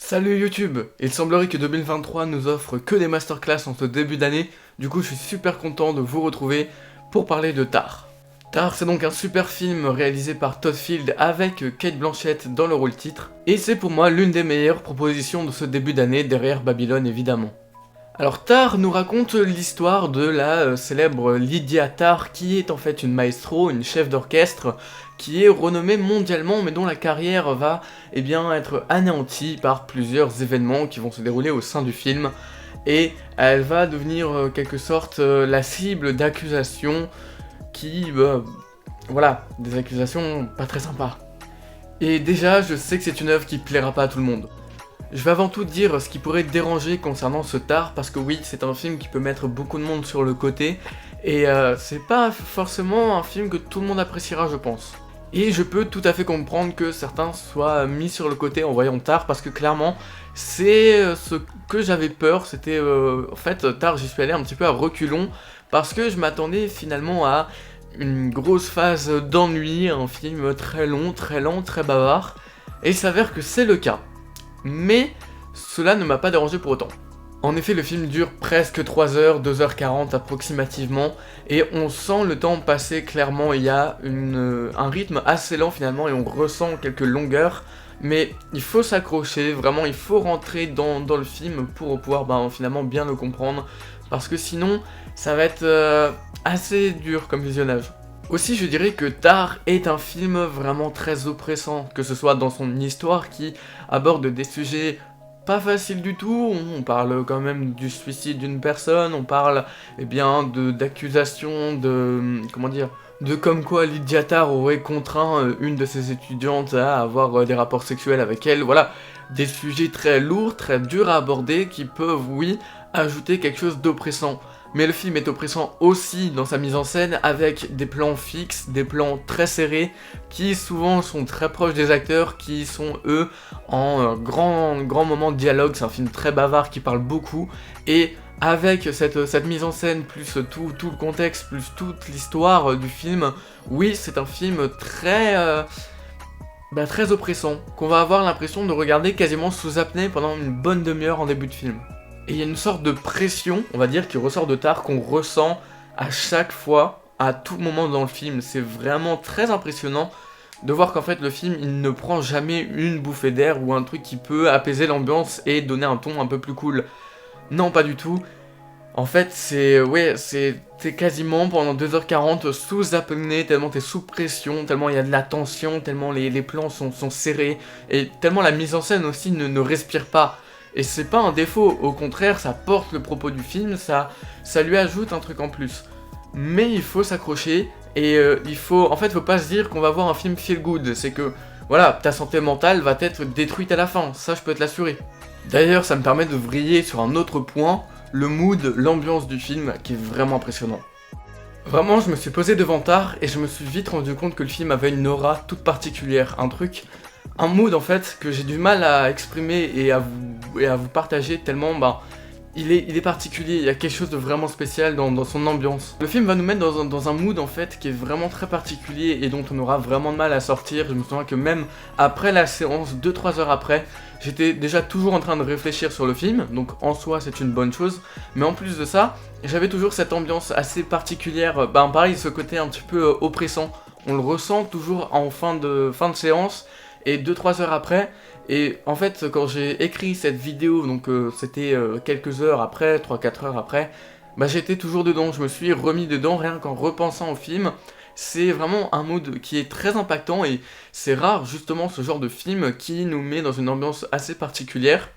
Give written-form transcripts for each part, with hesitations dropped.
Salut YouTube! Il semblerait que 2023 nous offre que des masterclass en ce début d'année, du coup je suis super content de vous retrouver pour parler de Tar. Tar, c'est donc un super film réalisé par Todd Field avec Cate Blanchett dans le rôle titre, et c'est pour moi l'une des meilleures propositions de ce début d'année derrière Babylone évidemment. Alors Tar nous raconte l'histoire de la célèbre Lydia Tar qui est en fait une maestro, une chef d'orchestre qui est renommée mondialement mais dont la carrière va être anéantie par plusieurs événements qui vont se dérouler au sein du film et elle va devenir quelque sorte la cible d'accusations qui, voilà, des accusations pas très sympas. Et déjà je sais que c'est une œuvre qui plaira pas à tout le monde. Je vais avant tout dire ce qui pourrait déranger concernant ce Tar, parce que oui, c'est un film qui peut mettre beaucoup de monde sur le côté, et c'est pas forcément un film que tout le monde appréciera, je pense. Et je peux tout à fait comprendre que certains soient mis sur le côté en voyant Tar, parce que clairement, c'est ce que j'avais peur, c'était en fait, Tar, j'y suis allé un petit peu à reculons, parce que je m'attendais finalement à une grosse phase d'ennui, un film très long, très lent, très bavard, et il s'avère que c'est le cas. Mais cela ne m'a pas dérangé pour autant. En effet, le film dure presque 3 heures, 2h40 approximativement, et on sent le temps passer clairement, il y a un rythme assez lent finalement, et on ressent quelques longueurs, mais il faut s'accrocher, vraiment il faut rentrer dans le film pour pouvoir finalement bien le comprendre, parce que sinon ça va être assez dur comme visionnage. Aussi, je dirais que Tar est un film vraiment très oppressant, que ce soit dans son histoire qui aborde des sujets pas faciles du tout, on parle quand même du suicide d'une personne, on parle d'accusations, de comme quoi Lydia Tar aurait contraint une de ses étudiantes à avoir des rapports sexuels avec elle, voilà, des sujets très lourds, très durs à aborder qui peuvent, oui, ajouter quelque chose d'oppressant. Mais le film est oppressant aussi dans sa mise en scène avec des plans fixes, des plans très serrés, qui souvent sont très proches des acteurs, qui sont eux en grand moment de dialogue. C'est un film très bavard qui parle beaucoup, et avec cette mise en scène, plus tout le contexte, plus toute l'histoire du film, oui, c'est un film très oppressant, qu'on va avoir l'impression de regarder quasiment sous apnée pendant une bonne demi-heure en début de film. Et il y a une sorte de pression, on va dire, qui ressort de Tar, qu'on ressent à chaque fois, à tout moment dans le film. C'est vraiment très impressionnant de voir qu'en fait le film, il ne prend jamais une bouffée d'air ou un truc qui peut apaiser l'ambiance et donner un ton un peu plus cool. Non, pas du tout. En fait, t'es quasiment pendant 2h40 sous apnée, tellement t'es sous pression, tellement il y a de la tension, tellement les plans sont serrés, et tellement la mise en scène aussi ne respire pas. Et c'est pas un défaut, au contraire, ça porte le propos du film, ça lui ajoute un truc en plus. Mais il faut s'accrocher, et faut pas se dire qu'on va voir un film feel good, c'est que, voilà, ta santé mentale va être détruite à la fin, ça je peux te l'assurer. D'ailleurs, ça me permet de vriller sur un autre point, le mood, l'ambiance du film, qui est vraiment impressionnant. Vraiment, je me suis posé devant Tar, et je me suis vite rendu compte que le film avait une aura toute particulière, un mood en fait que j'ai du mal à exprimer et à vous partager tellement il est particulier, il y a quelque chose de vraiment spécial dans son ambiance. Le film va nous mettre dans un mood en fait qui est vraiment très particulier et dont on aura vraiment de mal à sortir. Je me souviens que même après la séance, 2-3 heures après, j'étais déjà toujours en train de réfléchir sur le film, donc en soi c'est une bonne chose, mais en plus de ça, j'avais toujours cette ambiance assez particulière, pareil, ce côté un petit peu oppressant. On le ressent toujours en fin de séance, et 2-3 heures après, et en fait quand j'ai écrit cette vidéo, donc c'était quelques heures après, 3-4 heures après, j'étais toujours dedans, je me suis remis dedans rien qu'en repensant au film. C'est vraiment un mood qui est très impactant et c'est rare justement ce genre de film qui nous met dans une ambiance assez particulière.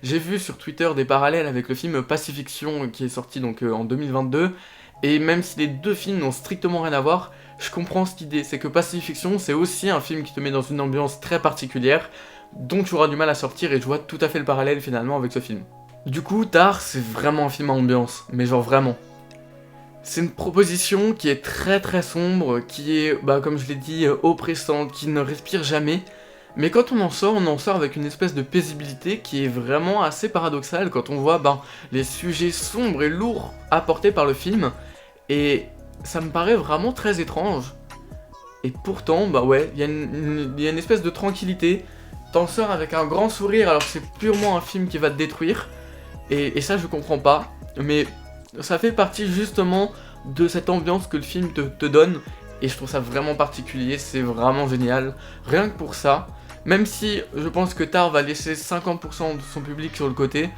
J'ai vu sur Twitter des parallèles avec le film Pacifiction qui est sorti donc en 2022, et même si les deux films n'ont strictement rien à voir, je comprends cette idée, c'est que Pacifiction c'est aussi un film qui te met dans une ambiance très particulière, dont tu auras du mal à sortir, et je vois tout à fait le parallèle finalement avec ce film. Du coup, Tar c'est vraiment un film à ambiance, mais genre vraiment. C'est une proposition qui est très très sombre, qui est, comme je l'ai dit, oppressante, qui ne respire jamais, mais quand on en sort avec une espèce de paisibilité qui est vraiment assez paradoxale quand on voit les sujets sombres et lourds apportés par le film, et ça me paraît vraiment très étrange. Et pourtant, il y a une espèce de tranquillité t'en sors avec un grand sourire alors que c'est purement un film qui va te détruire. Et ça je comprends pas, mais ça fait partie justement de cette ambiance que le film te donne. Et je trouve ça vraiment particulier, c'est vraiment génial. Rien que pour ça, même si je pense que Tar va laisser 50% de son public sur le côté,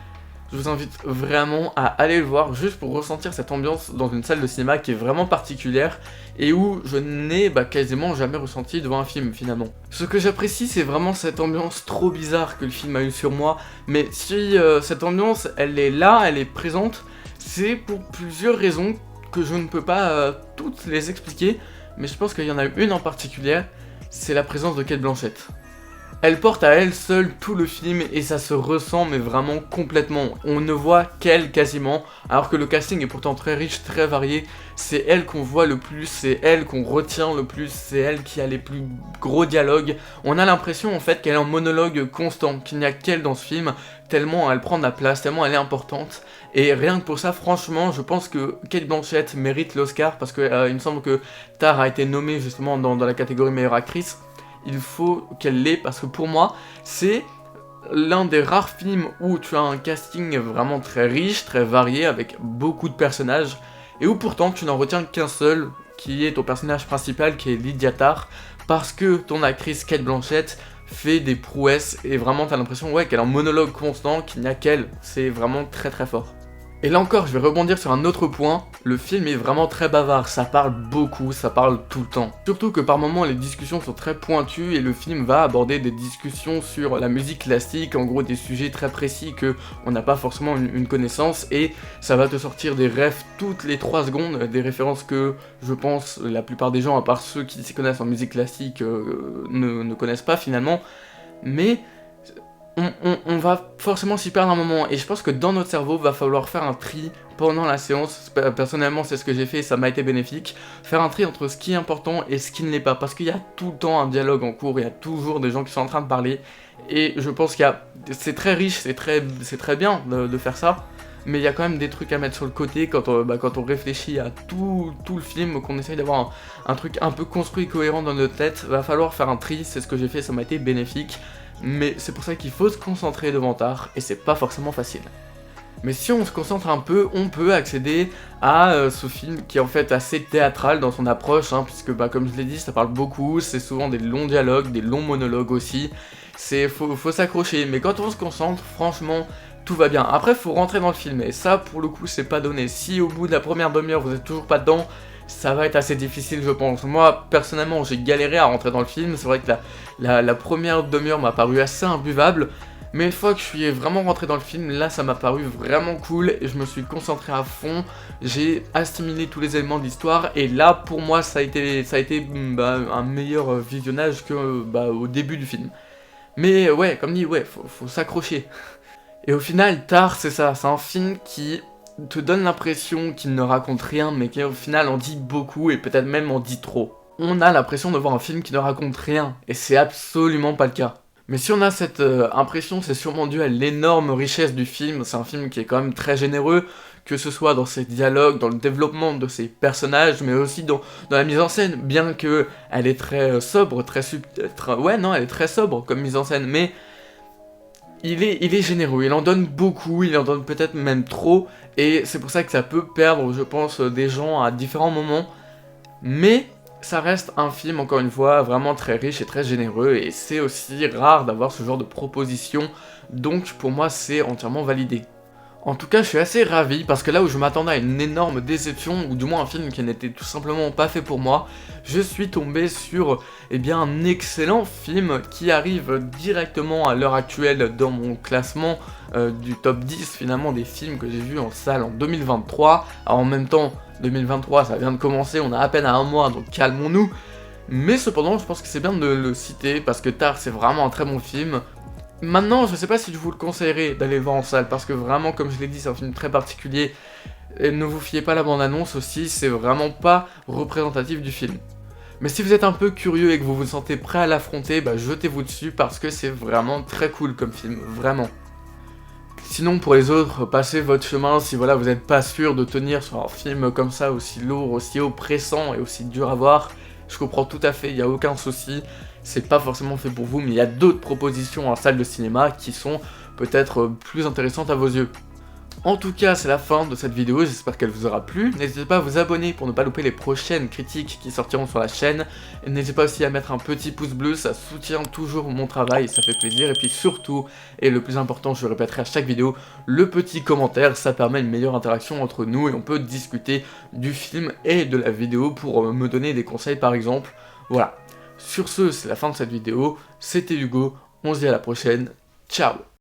je vous invite vraiment à aller le voir juste pour ressentir cette ambiance dans une salle de cinéma qui est vraiment particulière et où je n'ai quasiment jamais ressenti devant un film finalement. Ce que j'apprécie, c'est vraiment cette ambiance trop bizarre que le film a eu sur moi, mais si cette ambiance elle est là, elle est présente, c'est pour plusieurs raisons que je ne peux pas toutes les expliquer, mais je pense qu'il y en a une en particulier, c'est la présence de Cate Blanchett. Elle porte à elle seule tout le film et ça se ressent mais vraiment complètement. On ne voit qu'elle quasiment, alors que le casting est pourtant très riche, très varié. C'est elle qu'on voit le plus, c'est elle qu'on retient le plus, c'est elle qui a les plus gros dialogues. On a l'impression en fait qu'elle est en monologue constant, qu'il n'y a qu'elle dans ce film, tellement elle prend de la place, tellement elle est importante. Et rien que pour ça, franchement, je pense que Cate Blanchett mérite l'Oscar parce que il me semble que Tar a été nommée justement dans la catégorie meilleure actrice. Il faut qu'elle l'ait parce que pour moi, c'est l'un des rares films où tu as un casting vraiment très riche, très varié, avec beaucoup de personnages, et où pourtant tu n'en retiens qu'un seul, qui est ton personnage principal, qui est Lydia Tar, parce que ton actrice Cate Blanchett fait des prouesses, et vraiment t'as l'impression qu'elle est en monologue constant, qu'il n'y a qu'elle, c'est vraiment très très fort. Et là encore, je vais rebondir sur un autre point, le film est vraiment très bavard, ça parle beaucoup, ça parle tout le temps. Surtout que par moments les discussions sont très pointues et le film va aborder des discussions sur la musique classique, en gros des sujets très précis que on n'a pas forcément une connaissance, et ça va te sortir des refs toutes les 3 secondes, des références que je pense la plupart des gens, à part ceux qui s'y connaissent en musique classique, ne connaissent pas finalement, mais on va forcément s'y perdre un moment, et je pense que dans notre cerveau, va falloir faire un tri pendant la séance. Personnellement, c'est ce que j'ai fait, ça m'a été bénéfique. Faire un tri entre ce qui est important et ce qui ne l'est pas, parce qu'il y a tout le temps un dialogue en cours, il y a toujours des gens qui sont en train de parler, et je pense c'est très riche, c'est très bien de faire ça, mais il y a quand même des trucs à mettre sur le côté quand on réfléchit à tout le film, qu'on essaye d'avoir un truc un peu construit, cohérent dans notre tête. Va falloir faire un tri, c'est ce que j'ai fait, ça m'a été bénéfique. Mais c'est pour ça qu'il faut se concentrer devant Tar, et c'est pas forcément facile. Mais si on se concentre un peu, on peut accéder à ce film qui est en fait assez théâtral dans son approche, puisque comme je l'ai dit, ça parle beaucoup, c'est souvent des longs dialogues, des longs monologues aussi. Faut s'accrocher, mais quand on se concentre, franchement, tout va bien. Après, faut rentrer dans le film, et ça, pour le coup, c'est pas donné. Si au bout de la première demi-heure, vous êtes toujours pas dedans, ça va être assez difficile, je pense. Moi, personnellement, j'ai galéré à rentrer dans le film. C'est vrai que la première demi-heure m'a paru assez imbuvable. Mais une fois que je suis vraiment rentré dans le film, là, ça m'a paru vraiment cool. Et je me suis concentré à fond. J'ai assimilé tous les éléments de l'histoire. Et là, pour moi, ça a été un meilleur visionnage que au début du film. Mais ouais, comme dit, faut s'accrocher. Et au final, Tar, c'est ça. C'est un film qui te donne l'impression qu'il ne raconte rien, mais qui au final en dit beaucoup et peut-être même en dit trop. On a l'impression de voir un film qui ne raconte rien, et c'est absolument pas le cas. Mais si on a cette impression, c'est sûrement dû à l'énorme richesse du film. C'est un film qui est quand même très généreux, que ce soit dans ses dialogues, dans le développement de ses personnages, mais aussi dans la mise en scène, bien que elle est très sobre, elle est très sobre comme mise en scène, mais il est généreux, il en donne beaucoup, il en donne peut-être même trop, et c'est pour ça que ça peut perdre, je pense, des gens à différents moments, mais ça reste un film, encore une fois, vraiment très riche et très généreux, et c'est aussi rare d'avoir ce genre de proposition, donc pour moi c'est entièrement validé. En tout cas, je suis assez ravi, parce que là où je m'attendais à une énorme déception, ou du moins un film qui n'était tout simplement pas fait pour moi, je suis tombé sur un excellent film qui arrive directement à l'heure actuelle dans mon classement du top 10 finalement des films que j'ai vus en salle en 2023. Alors en même temps, 2023 ça vient de commencer, on a à peine un mois, donc calmons-nous. Mais cependant, je pense que c'est bien de le citer, parce que Tar c'est vraiment un très bon film. Maintenant, je sais pas si je vous le conseillerais d'aller le voir en salle, parce que vraiment, comme je l'ai dit, c'est un film très particulier. Et ne vous fiez pas à la bande-annonce aussi, c'est vraiment pas représentatif du film. Mais si vous êtes un peu curieux et que vous vous sentez prêt à l'affronter, jetez-vous dessus, parce que c'est vraiment très cool comme film, vraiment. Sinon, pour les autres, passez votre chemin si vous n'êtes pas sûr de tenir sur un film comme ça, aussi lourd, aussi oppressant et aussi dur à voir. Je comprends tout à fait, il n'y a aucun souci. c'est pas forcément fait pour vous, mais il y a d'autres propositions en salle de cinéma qui sont peut-être plus intéressantes à vos yeux. En tout cas, c'est la fin de cette vidéo, j'espère qu'elle vous aura plu. N'hésitez pas à vous abonner pour ne pas louper les prochaines critiques qui sortiront sur la chaîne. Et n'hésitez pas aussi à mettre un petit pouce bleu, ça soutient toujours mon travail, ça fait plaisir. Et puis surtout, et le plus important, je le répéterai à chaque vidéo, le petit commentaire, ça permet une meilleure interaction entre nous et on peut discuter du film et de la vidéo pour me donner des conseils par exemple. Voilà. Sur ce, c'est la fin de cette vidéo, c'était Hugo, on se dit à la prochaine, ciao!